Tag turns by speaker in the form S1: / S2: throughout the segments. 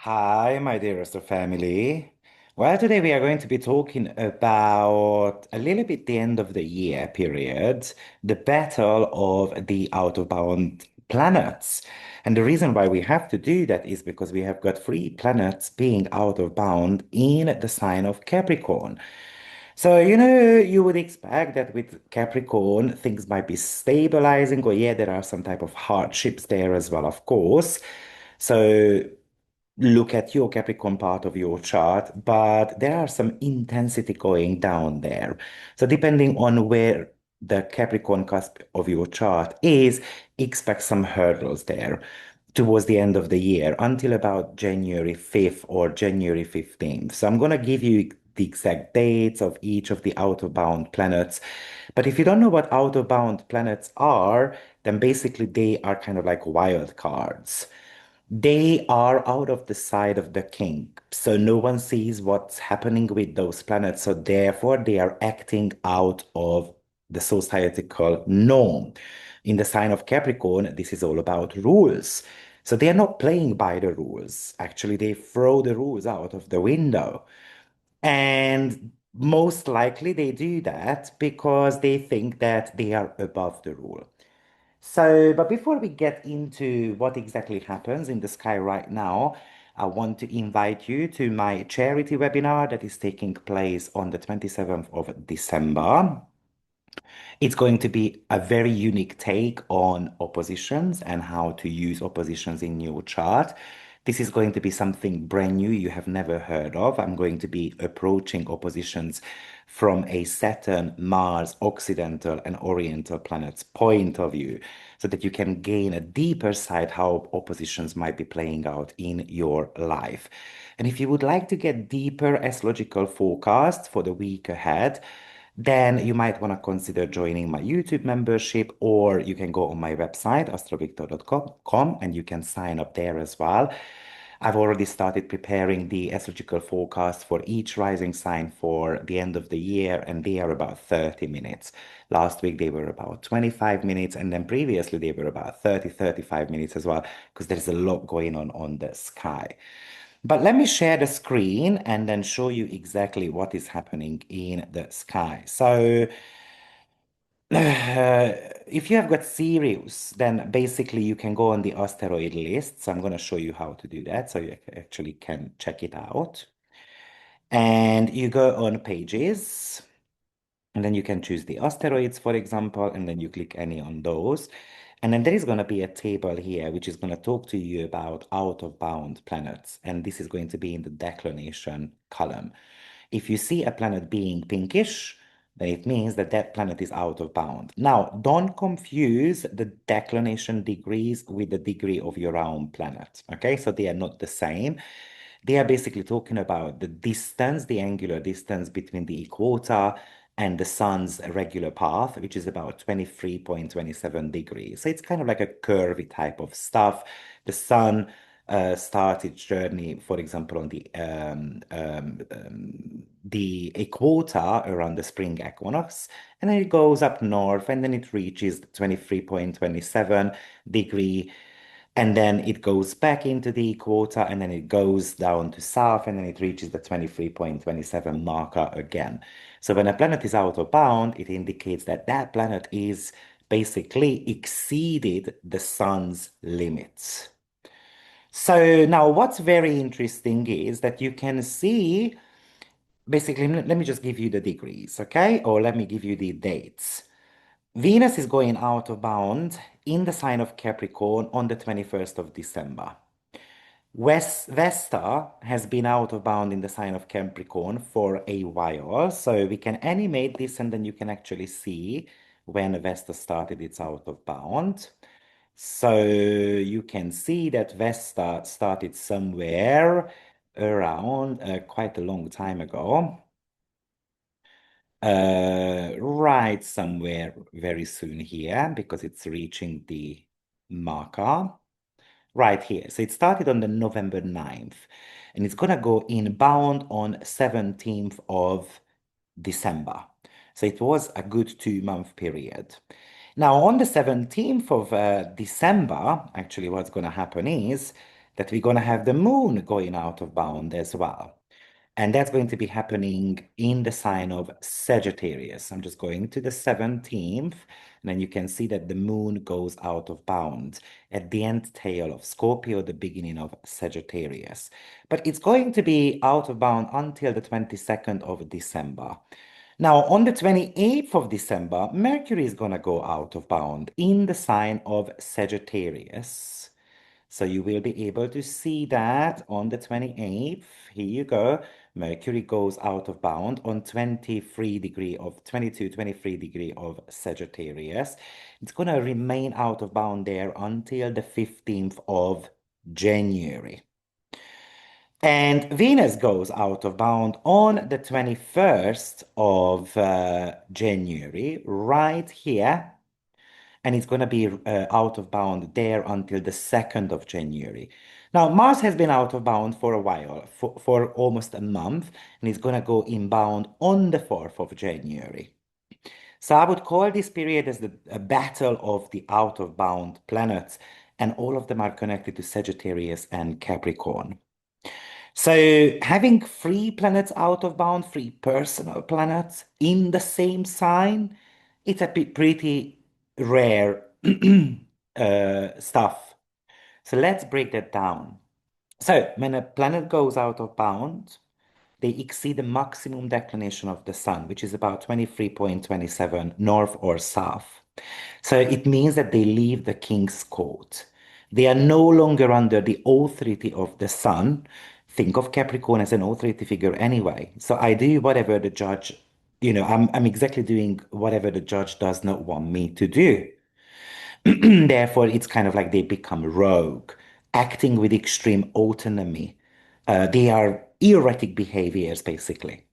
S1: Hi, my dearest of family. Well, today we are going to be talking about a little bit the end of the year period, the battle of the out of bound planets. And the reason why we have to do that is because we have got three planets being out of bound in the sign of Capricorn. So, you would expect that with Capricorn, things might be stabilizing, or yeah, there are some type of hardships there as well, of course. So look at your Capricorn part of your chart, but there are some intensity going down there. So depending on where the Capricorn cusp of your chart is, expect some hurdles there towards the end of the year until about January 5th or January 15th. So I'm going to give you the exact dates of each of the out of bound planets. But if you don't know what out of bound planets are, then basically they are kind of like wild cards. They are out of the side of the king, so no one sees what's happening with those planets. So therefore, they are acting out of the societal norm. In the sign of Capricorn, this is all about rules. So they are not playing by the rules. Actually, they throw the rules out of the window. And most likely they do that because they think that they are above the rule. So, but before we get into what exactly happens in the sky right now, I want to invite you to my charity webinar that is taking place on the 27th of December. It's going to be a very unique take on oppositions and how to use oppositions in your chart. This is going to be something brand new you have never heard of. I'm going to be approaching oppositions from a Saturn, Mars, Occidental, and Oriental planets point of view so that you can gain a deeper sight how oppositions might be playing out in your life. And if you would like to get deeper astrological forecasts for the week ahead, then you might want to consider joining my YouTube membership, or you can go on my website, AstroViktor.com, and you can sign up there as well. I've already started preparing the astrological forecast for each rising sign for the end of the year, and they are about 30 minutes. Last week they were about 25 minutes, and then previously they were about 35 minutes as well, because there's a lot going on the sky. But let me share the screen and then show you exactly what is happening in the sky. So, if you have got Sirius, then basically you can go on the asteroid list. So I'm going to show you how to do that so you actually can check it out. And you go on pages, and then you can choose the asteroids, for example, and then you click any on those. And then there is going to be a table here, which is going to talk to you about out of bound planets. And this is going to be in the declination column. If you see a planet being pinkish, then it means that that planet is out of bound. Now, don't confuse the declination degrees with the degree of your own planet. Okay, so they are not the same. They are basically talking about the distance, the angular distance between the equator and the sun's regular path, which is about 23.27 degrees. So it's kind of like a curvy type of stuff. The sun start its journey, for example, on the equator around the spring equinox, and then it goes up north, and then it reaches 23.27 degree, and then it goes back into the equator, and then it goes down to south, and then it reaches the 23.27 marker again. So when a planet is out of bound, it indicates that that planet is basically exceeded the sun's limits. So now what's very interesting is that you can see, basically, let me just give you the degrees, okay? Or let me give you the dates. Venus is going out of bound in the sign of Capricorn on the 21st of December. Vesta has been out of bound in the sign of Capricorn for a while, so we can animate this and then you can actually see when Vesta started its out of bound. So you can see that Vesta started somewhere around quite a long time ago. Right somewhere very soon here because it's reaching the marker right here. So it started on the November 9th and it's gonna go inbound on 17th of December. So it was a good 2 month period. Now, on the 17th of December, actually, what's going to happen is that we're going to have the moon going out of bound as well. And that's going to be happening in the sign of Sagittarius. I'm just going to the 17th, and then you can see that the moon goes out of bound at the end tail of Scorpio, the beginning of Sagittarius. But it's going to be out of bound until the 22nd of December. Now, on the 28th of December, Mercury is going to go out of bound in the sign of Sagittarius. So you will be able to see that on the 28th. Here you go. Mercury goes out of bound on 23 degree of Sagittarius. It's going to remain out of bound there until the 15th of January. And Venus goes out of bound on the 21st of January, right here. And it's going to be out of bound there until the 2nd of January. Now, Mars has been out of bound for a while, for almost a month, and it's going to go inbound on the 4th of January. So I would call this period as a battle of the out of bound planets, and all of them are connected to Sagittarius and Capricorn. So having three planets out of bound, three personal planets in the same sign, it's a pretty rare stuff. So let's break that down. So when a planet goes out of bound, they exceed the maximum declination of the sun, which is about 23.27 north or south. So it means that they leave the king's court. They are no longer under the authority of the sun. Think of Capricorn as an authority figure anyway. So I do whatever the judge, I'm exactly doing whatever the judge does not want me to do. Therefore, it's kind of like they become rogue, acting with extreme autonomy. They are erratic behaviors, basically.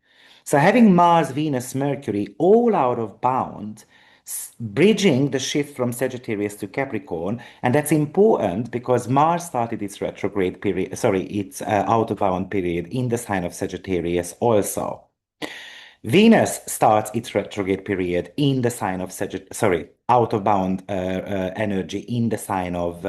S1: So having Mars, Venus, Mercury all out of bound, bridging the shift from Sagittarius to Capricorn, and that's important because Mars started its retrograde period, sorry, its out of bound period in the sign of Sagittarius also. Venus starts its retrograde period in the sign of out of bound energy in the sign of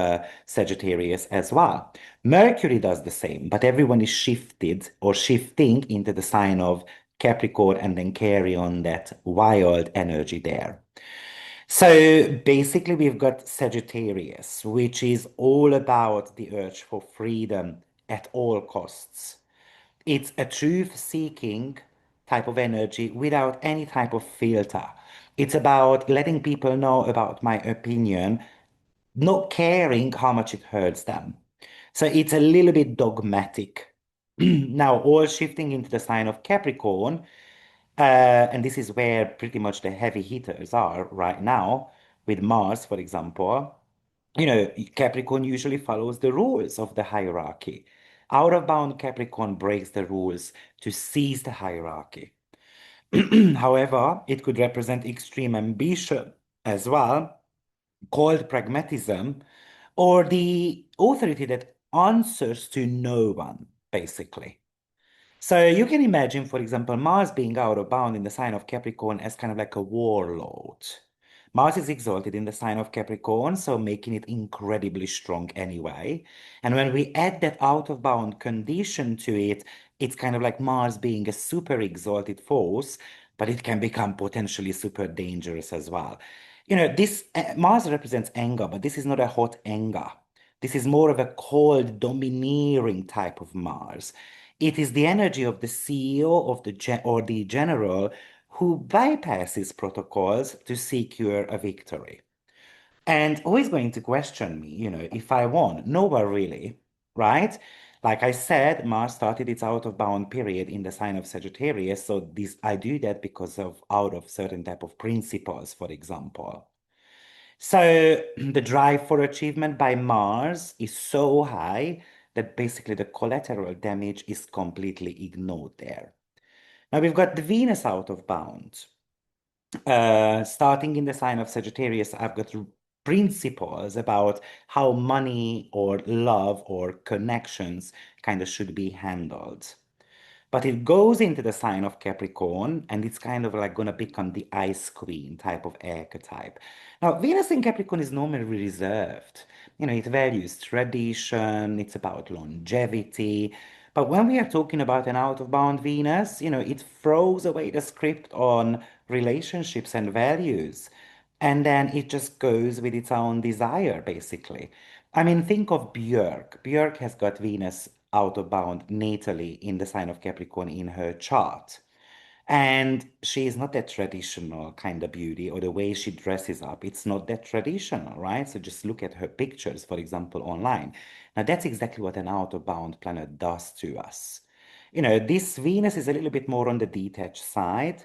S1: Sagittarius as well. Mercury does the same, but everyone is shifted or shifting into the sign of Capricorn and then carry on that wild energy there. So basically, we've got Sagittarius, which is all about the urge for freedom at all costs. It's a truth-seeking type of energy without any type of filter. It's about letting people know about my opinion, not caring how much it hurts them. So it's a little bit dogmatic. Now, all shifting into the sign of Capricorn, and this is where pretty much the heavy hitters are right now, with Mars, for example. Capricorn usually follows the rules of the hierarchy. Out of bound Capricorn breaks the rules to seize the hierarchy. However, it could represent extreme ambition as well, called pragmatism, or the authority that answers to no one, basically. So you can imagine, for example, Mars being out of bound in the sign of Capricorn as kind of like a warlord. Mars is exalted in the sign of Capricorn, so making it incredibly strong anyway. And when we add that out of bound condition to it, it's kind of like Mars being a super exalted force, but it can become potentially super dangerous as well. This Mars represents anger, but this is not a hot anger. This is more of a cold, domineering type of Mars. It is the energy of the CEO of or the general who bypasses protocols to secure a victory. And who is going to question me, if I won? No one really, right? Like I said, Mars started its out of bound period in the sign of Sagittarius. So I do that because of out of certain type of principles, for example. So the drive for achievement by Mars is so high that basically the collateral damage is completely ignored there. Now we've got the Venus out of bound. Starting in the sign of Sagittarius, I've got principles about how money or love or connections kind of should be handled. But it goes into the sign of Capricorn, and it's kind of like going to become the ice queen type of archetype. Now, Venus in Capricorn is normally reserved. It values tradition, it's about longevity. But when we are talking about an out-of-bound Venus, it throws away the script on relationships and values. And then it just goes with its own desire, basically. I mean, think of Björk. Björk has got Venus out of bound natally in the sign of Capricorn in her chart. And she is not that traditional kind of beauty, or the way she dresses up. It's not that traditional, right? So just look at her pictures, for example, online. Now, that's exactly what an out of bound planet does to us. This Venus is a little bit more on the detached side.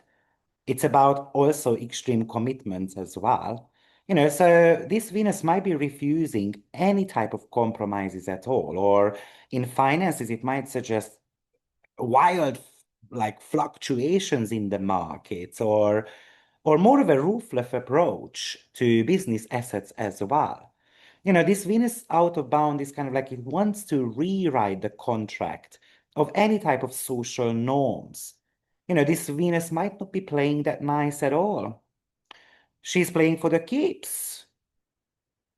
S1: It's about also extreme commitments as well. So this Venus might be refusing any type of compromises at all, or in finances, it might suggest wild like fluctuations in the markets, or more of a ruthless approach to business assets as well. This Venus out of bound is kind of like it wants to rewrite the contract of any type of social norms. This Venus might not be playing that nice at all. She's playing for the keeps.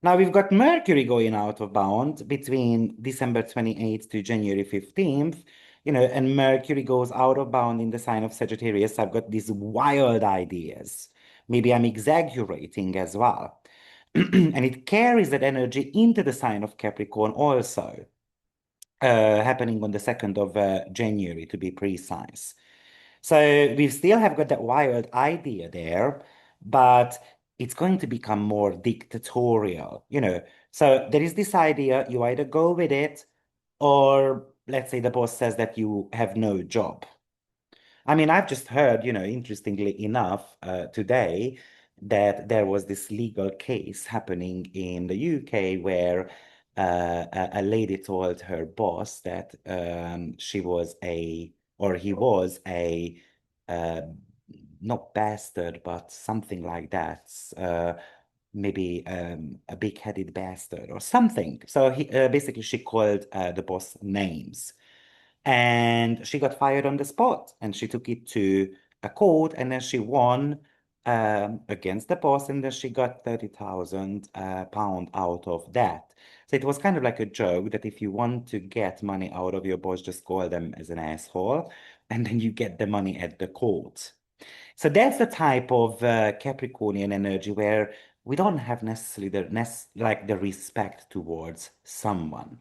S1: Now we've got Mercury going out of bound between December 28th to January 15th, and Mercury goes out of bound in the sign of Sagittarius. I've got these wild ideas. Maybe I'm exaggerating as well. And it carries that energy into the sign of Capricorn also, happening on the 2nd of January to be precise. So we still have got that wild idea there, but it's going to become more dictatorial. So there is this idea, you either go with it, or let's say the boss says that you have no job. I mean, I've just heard, interestingly enough, today that there was this legal case happening in the UK where a lady told her boss that she was or he was a, uh, not bastard, but something like that. Maybe a big-headed bastard or something. So basically, she called the boss names. And she got fired on the spot, and she took it to a court, and then she won against the boss, and then she got 30,000 pound out of that. So it was kind of like a joke that if you want to get money out of your boss, just call them as an asshole, and then you get the money at the court. So that's the type of Capricornian energy where we don't have necessarily like the respect towards someone.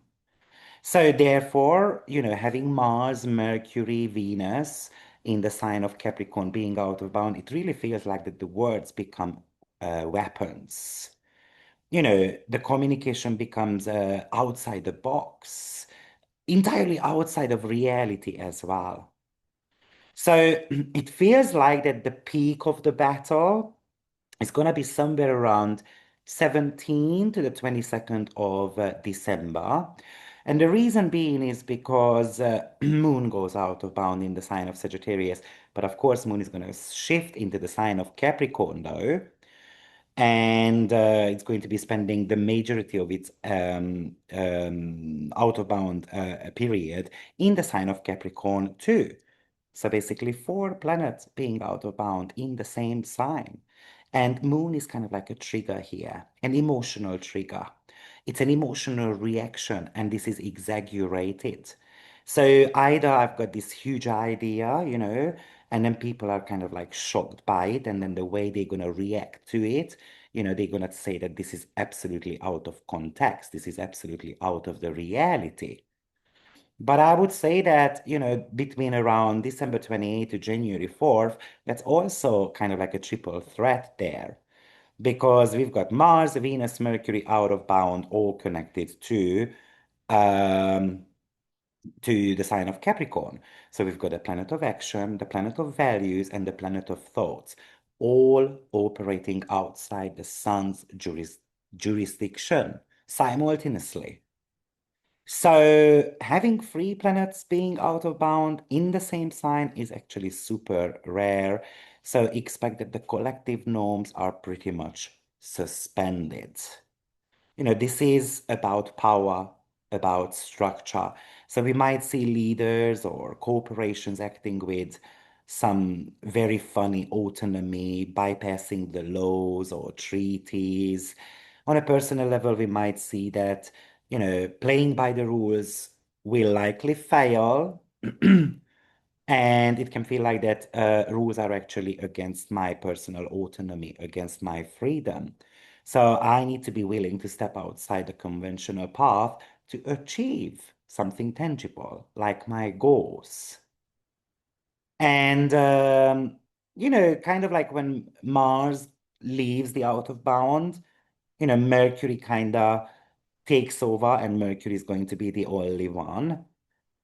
S1: So therefore, having Mars, Mercury, Venus in the sign of Capricorn being out of bound, it really feels like that the words become weapons. The communication becomes outside the box, entirely outside of reality as well. So it feels like that the peak of the battle is going to be somewhere around 17 to the 22nd of December. And the reason being is because Moon goes out of bound in the sign of Sagittarius. But of course, Moon is going to shift into the sign of Capricorn, though. And it's going to be spending the majority of its out of bound period in the sign of Capricorn, too. So basically, four planets being out of bound in the same sign. And Moon is kind of like a trigger here, an emotional trigger. It's an emotional reaction, and this is exaggerated. So either I've got this huge idea, and then people are kind of like shocked by it, and then the way they're going to react to it, they're going to say that this is absolutely out of context, this is absolutely out of the reality. But I would say that, between around December 28th to January 4th, that's also kind of like a triple threat there because we've got Mars, Venus, Mercury out of bound, all connected um, to the sign of Capricorn. So we've got the planet of action, the planet of values, and the planet of thoughts, all operating outside the sun's jurisdiction simultaneously. So having three planets being out of bound in the same sign is actually super rare. So expect that the collective norms are pretty much suspended. This is about power. about structure. So we might see leaders or corporations acting with some very funny autonomy, bypassing the laws or treaties. On a personal level, we might see that, playing by the rules will likely fail. And it can feel like that rules are actually against my personal autonomy, against my freedom. So I need to be willing to step outside the conventional path to achieve something tangible, like my goals. And, kind of like when Mars leaves the out of bound, Mercury kind of takes over, and Mercury is going to be the only one.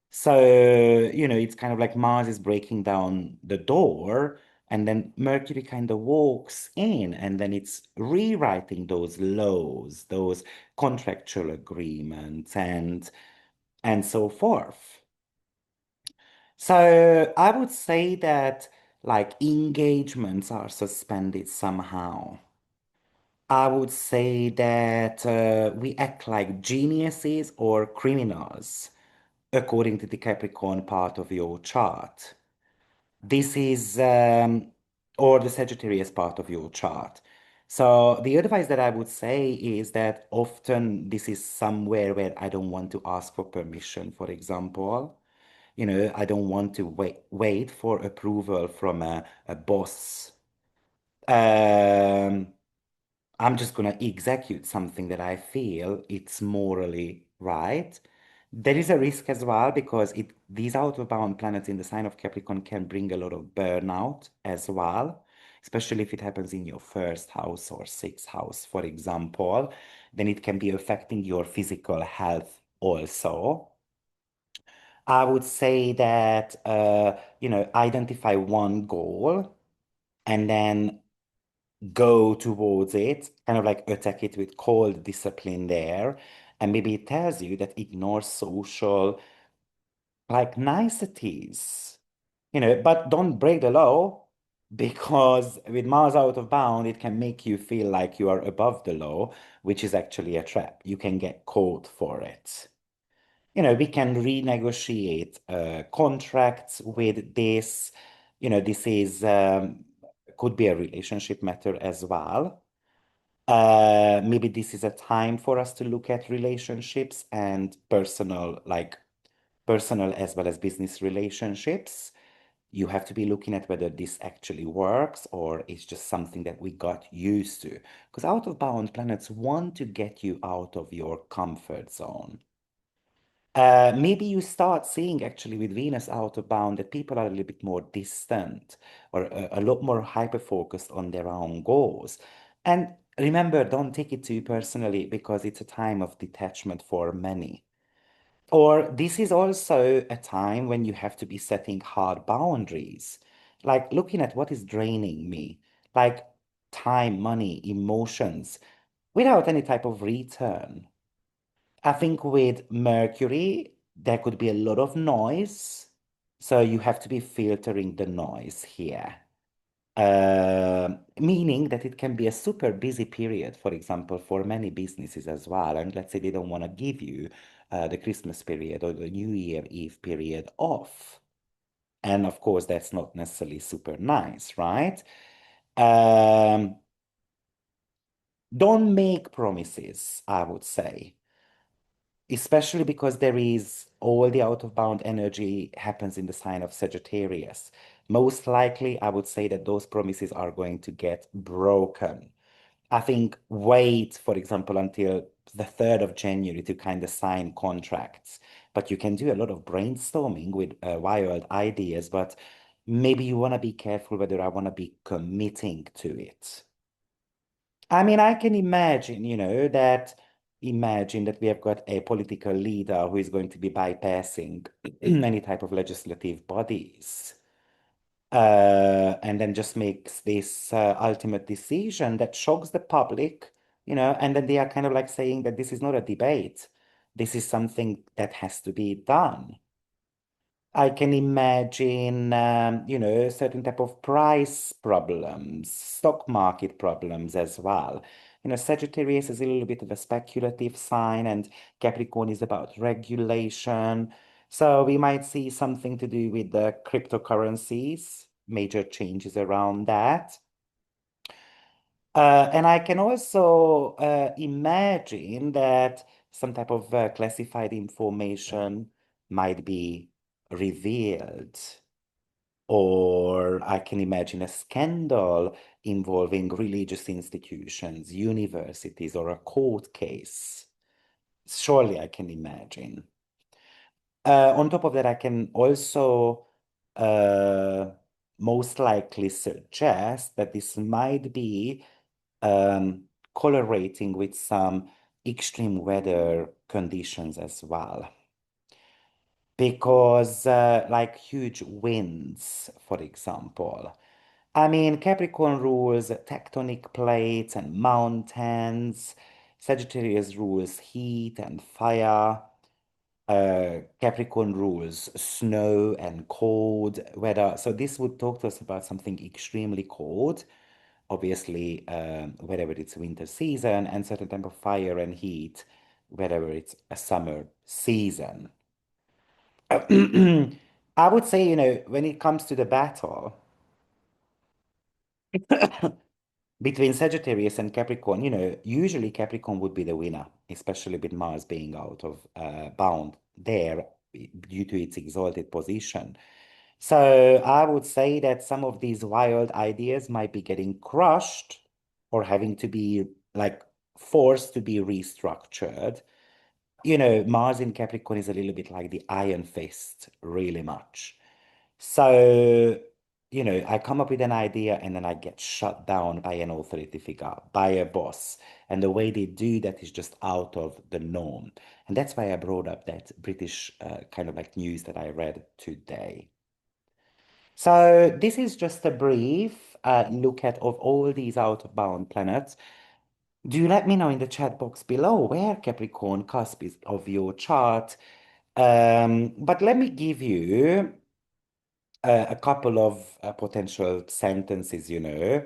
S1: So, it's kind of like Mars is breaking down the door, and then Mercury kind of walks in, and then it's rewriting those laws, those contractual agreements, and so forth. So I would say that like engagements are suspended somehow. I would say that we act like geniuses or criminals according to the Capricorn part of your chart. This is, or the Sagittarius part of your chart. So the advice that I would say is that often this is somewhere where I don't want to ask for permission, for example. I don't want to wait for approval from a boss. Um, I'm just going to execute something that I feel it's morally right. There is a risk as well because these out-of-bound planets in the sign of Capricorn can bring a lot of burnout as well, especially if it happens in your first house or sixth house, for example. Then it can be affecting your physical health also. I would say that, identify one goal and then go towards it, kind of like attack it with cold discipline there. And maybe it tells you that ignore social like niceties, but don't break the law because with Mars out of bound, it can make you feel like you are above the law, which is actually a trap. You can get caught for it. We can renegotiate contracts with this. This is could be a relationship matter as well. Maybe this is a time for us to look at relationships and personal as well as business relationships. You have to be looking at whether this actually works or it's just something that we got used to. Because out of bound planets want to get you out of your comfort zone. Maybe you start seeing actually with Venus out of bound that people are a little bit more distant or a lot more hyper focused on their own goals. And remember, don't take it too personally because it's a time of detachment for many. Or this is also a time when you have to be setting hard boundaries, like looking at what is draining me, like time, money, emotions, without any type of return. I think with Mercury, there could be a lot of noise. So you have to be filtering the noise here. Meaning that it can be a super busy period, for example, for many businesses as well. And let's say they don't want to give you the Christmas period or the New Year Eve period off. And of course, that's not necessarily super nice, right? Um, don't make promises, I would say, especially because there is all the out of bound energy happens in the sign of Sagittarius. Most likely, I would say that those promises are going to get broken. I think wait, for example, until the 3rd of January to kind of sign contracts. But you can do a lot of brainstorming with wild ideas, but maybe you want to be careful whether I want to be committing to it. I mean, I can imagine, imagine that we have got a political leader who is going to be bypassing any type of legislative bodies, and then just makes this ultimate decision that shocks the public, and then they are kind of like saying that this is not a debate. This is something that has to be done. I can imagine, certain type of price problems, stock market problems as well. Sagittarius is a little bit of a speculative sign, and Capricorn is about regulation. So we might see something to do with the cryptocurrencies, major changes around that. And I can also imagine that some type of classified information might be revealed, or I can imagine a scandal involving religious institutions, universities, or a court case. Surely I can imagine. On top of that, I can also uh, most likely suggest that this might be correlating with some extreme weather conditions as well. Because, like huge winds, for example. I mean, Capricorn rules tectonic plates and mountains. Sagittarius rules heat and fire. Capricorn rules snow and cold weather. So this would talk to us about something extremely cold, obviously, wherever it's winter season, and certain type of fire and heat, wherever it's a summer season. I would say, when it comes to the battle between Sagittarius and Capricorn, usually Capricorn would be the winner, especially with Mars being out of bound there due to its exalted position. So I would say that some of these wild ideas might be getting crushed or having to be like forced to be restructured. Mars in Capricorn is a little bit like the Iron Fist, really much. So, I come up with an idea and then I get shut down by an authority figure, by a boss. And the way they do that is just out of the norm. And that's why I brought up that British kind of like news that I read today. So this is just a brief look at of all these out-of-bound planets. Do let me know in the chat box below where Capricorn cusp is of your chart. But let me give you a couple of potential sentences, uh,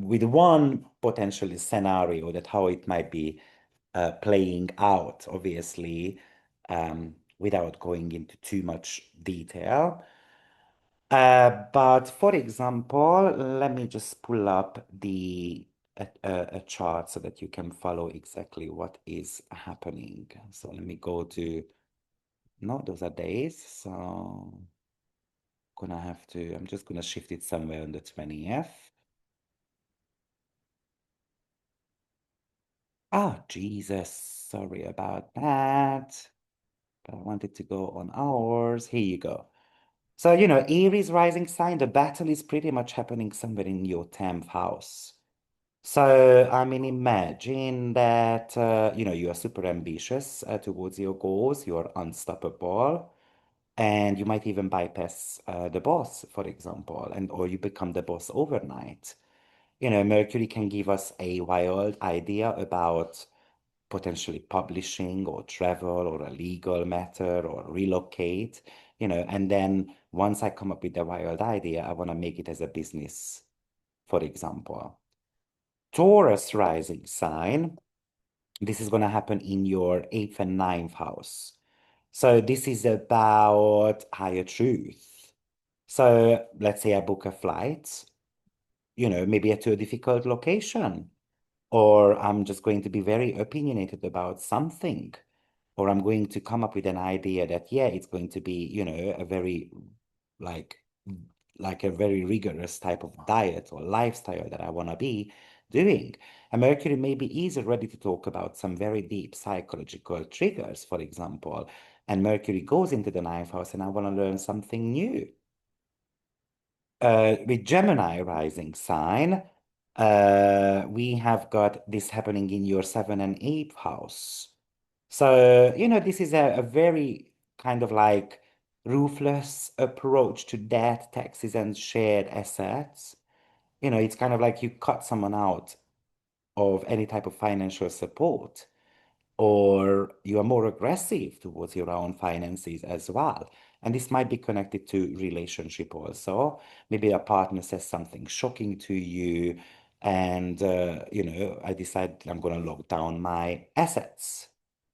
S1: with one potential scenario that how it might be playing out, obviously, without going into too much detail. But for example, let me just pull up a chart so that you can follow exactly what is happening. So let me go to, no, those are days. So I'm just gonna shift it somewhere on the 20th. Oh, Jesus, sorry about that. But I wanted to go on hours. Here you go. So, Aries rising sign, the battle is pretty much happening somewhere in your 10th house. So, I mean, imagine that, you are super ambitious towards your goals, you are unstoppable, and you might even bypass the boss, for example, and or you become the boss overnight. Mercury can give us a wild idea about potentially publishing or travel or a legal matter or relocate, and then once I come up with a wild idea, I want to make it as a business, for example. Taurus rising sign, this is going to happen in your eighth and ninth house. So this is about higher truth. So let's say I book a flight, maybe to a difficult location, or I'm just going to be very opinionated about something, or I'm going to come up with an idea that, yeah, it's going to be, a very like like a very rigorous type of diet or lifestyle that I want to be doing. And Mercury maybe is ready to talk about some very deep psychological triggers, for example. And Mercury goes into the ninth house, and I want to learn something new. With Gemini rising sign, we have got this happening in your seventh and eighth house. So, this is a very kind of like ruthless approach to debt, taxes, and shared assets. It's kind of like you cut someone out of any type of financial support. or you are more aggressive towards your own finances as well. And this might be connected to relationship also. Maybe a partner says something shocking to you, and I decide I'm gonna lock down my assets.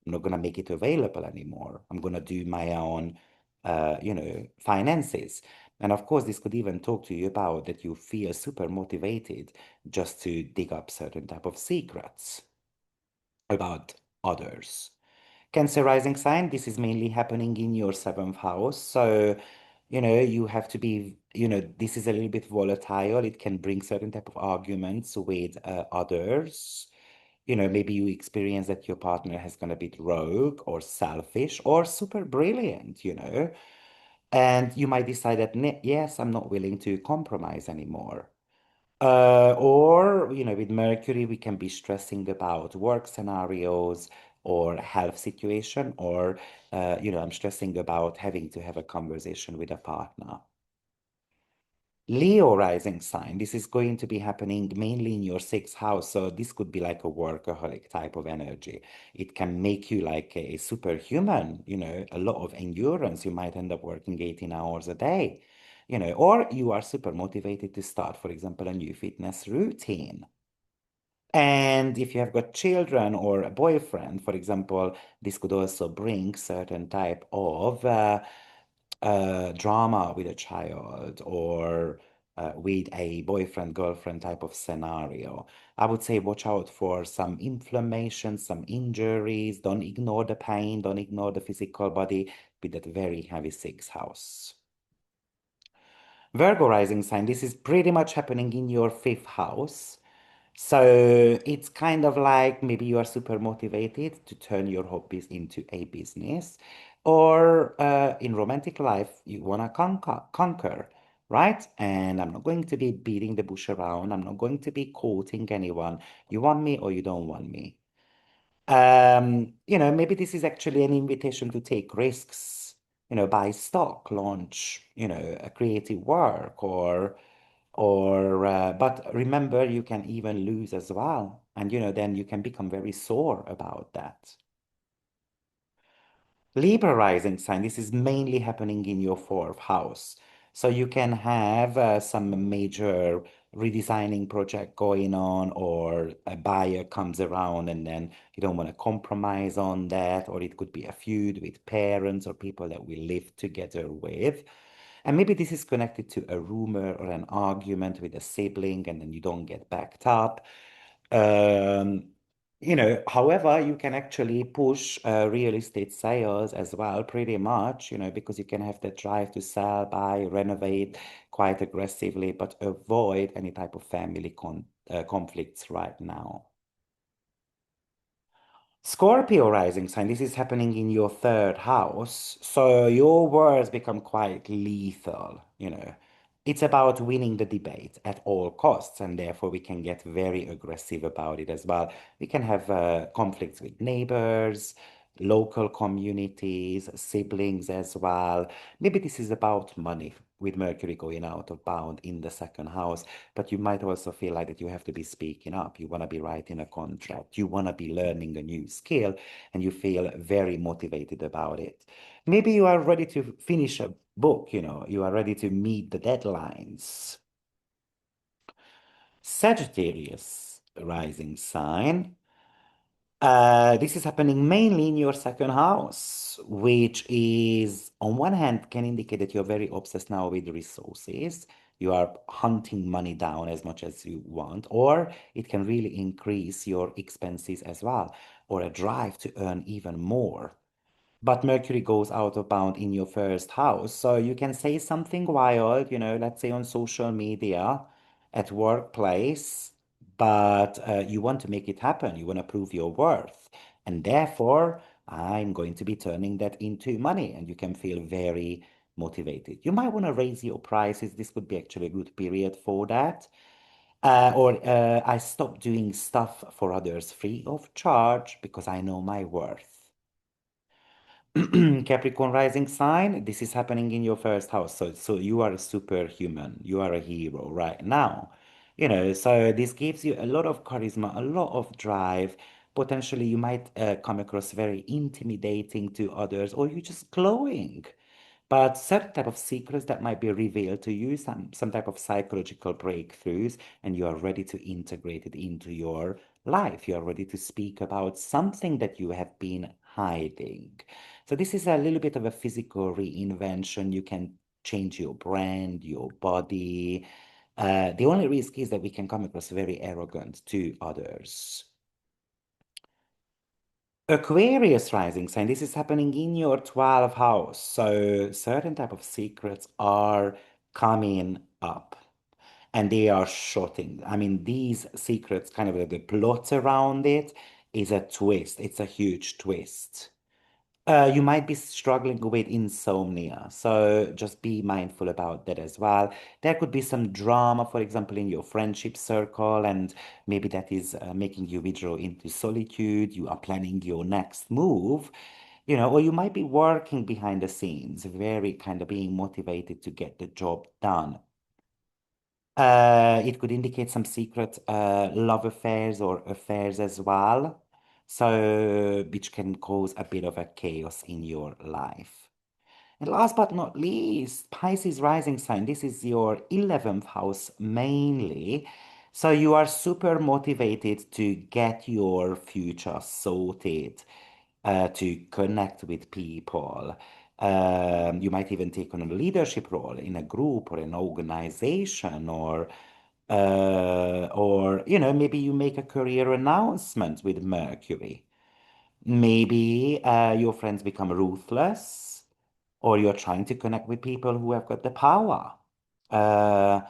S1: I'm not gonna make it available anymore. I'm gonna do my own, finances. And of course, this could even talk to you about that you feel super motivated just to dig up certain type of secrets about others. Cancer rising sign, this is mainly happening in your seventh house. So, you have to be, this is a little bit volatile. It can bring certain type of arguments with others. Maybe you experience that your partner has gone a bit rogue or selfish or super brilliant, and you might decide that, yes, I'm not willing to compromise anymore. Or, with Mercury, we can be stressing about work scenarios or health situation, or, I'm stressing about having to have a conversation with a partner. Leo rising sign, this is going to be happening mainly in your sixth house. So this could be like a workaholic type of energy. It can make you like a superhuman, a lot of endurance. You might end up working 18 hours a day, or you are super motivated to start, for example, a new fitness routine. And if you have got children or a boyfriend, for example, this could also bring certain type of drama with a child or with a boyfriend girlfriend type of scenario. I would say watch out for some inflammation, some injuries. Don't ignore the pain, don't ignore the physical body with that very heavy sixth house. Virgo rising sign, this is pretty much happening in your fifth house. So it's kind of like maybe you are super motivated to turn your hobbies into a business, or in romantic life, you want to conquer, right? And I'm not going to be beating the bush around. I'm not going to be courting anyone. You want me or you don't want me. Maybe this is actually an invitation to take risks, buy stock, launch, a creative work, but remember, you can even lose as well. And, then you can become very sore about that. Libra rising sign, this is mainly happening in your fourth house. So you can have some major redesigning project going on, or a buyer comes around and then you don't want to compromise on that, or it could be a feud with parents or people that we live together with. And maybe this is connected to a rumor or an argument with a sibling, and then you don't get backed up. Um, however, you can actually push real estate sales as well, pretty much, because you can have the drive to sell, buy, renovate quite aggressively, but avoid any type of family conflicts right now. Scorpio rising sign, this is happening in your third house. So your words become quite lethal, It's about winning the debate at all costs, and therefore we can get very aggressive about it as well. We can have conflicts with neighbors, local communities, siblings as well. Maybe this is about money with Mercury going out of bound in the second house, but you might also feel like that you have to be speaking up. You want to be writing a contract. You want to be learning a new skill, and you feel very motivated about it. Maybe you are ready to finish a book, you are ready to meet the deadlines. Sagittarius rising sign. This is happening mainly in your second house, which is, on one hand, can indicate that you're very obsessed now with resources. You are hunting money down as much as you want, or it can really increase your expenses as well, or a drive to earn even more. But Mercury goes out of bound in your first house. So you can say something wild, let's say on social media, at workplace, but you want to make it happen. You want to prove your worth. And therefore, I'm going to be turning that into money. And you can feel very motivated. You might want to raise your prices. This could be actually a good period for that. Or I stop doing stuff for others free of charge because I know my worth. Capricorn rising sign, this is happening in your first house. So you are a superhuman. You are a hero right now. So this gives you a lot of charisma, a lot of drive, Potentially, you might come across very intimidating to others, or you're just glowing. But certain type of secrets that might be revealed to you, some type of psychological breakthroughs, and you are ready to integrate it into your life. You are ready to speak about something that you have been hiding. So this is a little bit of a physical reinvention. You can change your brand, your body. The only risk is that we can come across very arrogant to others. Aquarius rising sign, this is happening in your 12th house. So certain type of secrets are coming up and they are shocking. I mean, these secrets, kind of the plot around it is a twist. It's a huge twist. You might be struggling with insomnia, so just be mindful about that as well. There could be some drama, for example, in your friendship circle, and maybe that is making you withdraw into solitude. You are planning your next move, or you might be working behind the scenes, very kind of being motivated to get the job done. It could indicate some secret love affairs or affairs as well. So, which can cause a bit of a chaos in your life. And last but not least, Pisces rising sign. This is your 11th house mainly. So you are super motivated to get your future sorted, to connect with people. You might even take on a leadership role in a group or an organization, or maybe you make a career announcement with Mercury. Maybe your friends become ruthless, or you're trying to connect with people who have got the power. Uh,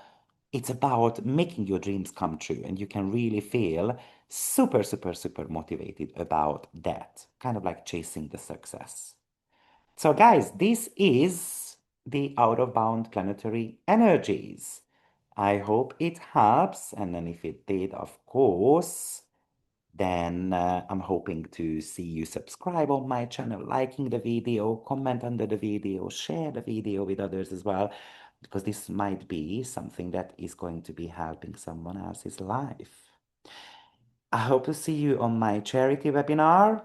S1: it's about making your dreams come true, and you can really feel super, super, super motivated about that, kind of like chasing the success. So, guys, this is the out of bound planetary energies. I hope it helps, and then if it did, of course, then I'm hoping to see you subscribe on my channel, liking the video, comment under the video, share the video with others as well, because this might be something that is going to be helping someone else's life. I hope to see you on my charity webinar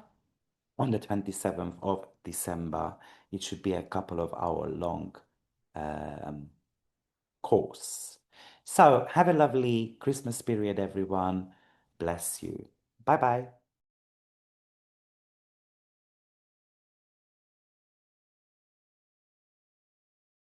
S1: on the 27th of December. It should be a couple of hour long um, course. So have a lovely Christmas period, everyone. Bless you. Bye bye.